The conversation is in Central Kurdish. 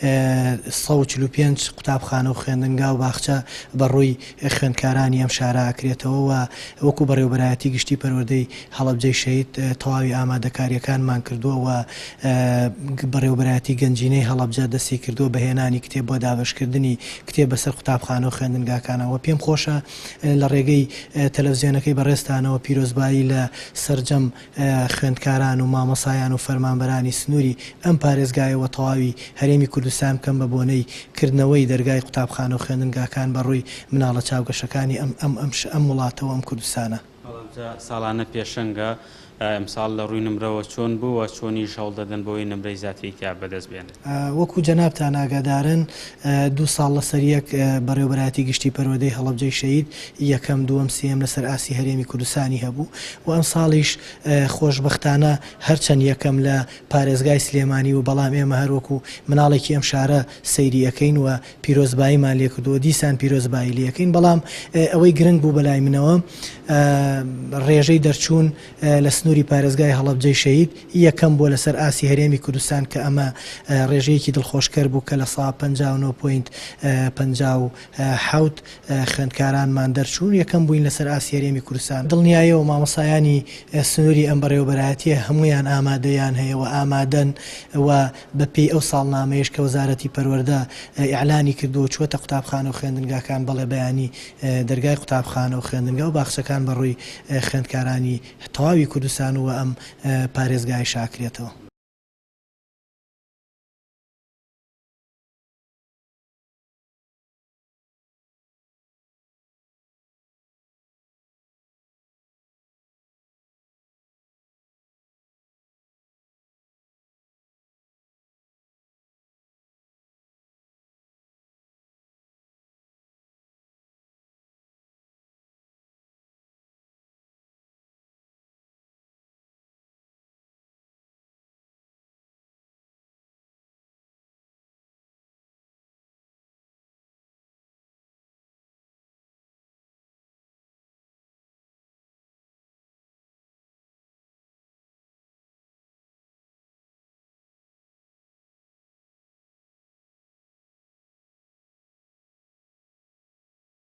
145 قوتابخانە و خوێندنگا و باخچە بەڕووی خوێندکارانی ئەم شارە ئاکرێتەوە و وەکو بەڕێوەبەرایەتی گشتی پەروەردەی هەڵەبجەی شەهید تەواوی ئامادەکاریەکانمان کردووە و بەڕێوەبەرایەتی گەنجینەی هەڵەبجە دەستی کردووە بەهێنانی کتێب بۆ دابەشکردنی کتێب بەسەر قوتابخانە و خوێندنگاکانەوە. پێم خۆشە لە ڕێگەی تەلەڤیزیۆنەکەی بەڕێستانەوە پیرۆزبایی لە سەرجەم خوێندکاران و مامۆسایان و فەرمانبەرانی سنووری ئەم پارێزگایەوە تەواوی هەرێمی کوردستان بکەم بە بۆنەی کردنەوەی دەرگای قوتابخانە و خوێندنگاکان بەڕووی مناڵە چاوگەشەکانی ئەم وڵاتەوە ئەم کوردستانە. ساڵانە پێشەنگە ئەمساڵ لە ڕووی نمرەوە چۆن بووە چۆنی شەڵ دەدەن بۆی نمرەی زیاتری تیا بەدەست بێنێت. وەکو جەنابتان ئاگادارن 2 ساڵ لەسەر یەک بەڕێوەبەرایەتی گشتی پەروەردەی هەڵەبجەی شەهید یەکەم دووەم سێم لەسەر ئاسی هەرێمی کوردستانی هەبوو و ئەم ساڵیش خۆشبەختانە هەرچەند یەکەم لە پارێزگای سلێمانی و بەڵام ئێمە هەروەکو مناڵێکی ئەم شارە سەیری ئەەکەین و پیرۆزباییمان لێ کردووە دیسان پیرۆزبایی لێەکەین بەڵام ئەوەی گرنگ بوو بەلای منەوە ڕێژەی دەرچوون لە سنووری پارێزگای هەڵەبجەی شەهید یەکەم بۆ لەسەر ئاسی هەرێمی کوردستان کە ئەمە ڕێژەیەکی دڵخۆشکەر بوو کە لە 59.57 خوێندکارانمان دەرچوون یەکەم بووین لەسەر ئاسی هەرێمی کوردستان. دڵنیاییەوە مامۆسایانی سنووری ئەم بەڕێوەبەرایەتیە هەمویان ئامادەیان هەیە و ئامادەن و بەپێی ئەو ساڵنامەیەش کە وەزارەتی پەروەردە ئیعلانی کردو چووەتە قوتابخانە و خوێندنگاکان بەڵێ بەیانی دەرگای قوتابخانە و خوێندنگا و باخچەکان بەڕووی خوێندکارانی تەواوی کوردستان و ئەم پارێزگای شاکرێتەوە.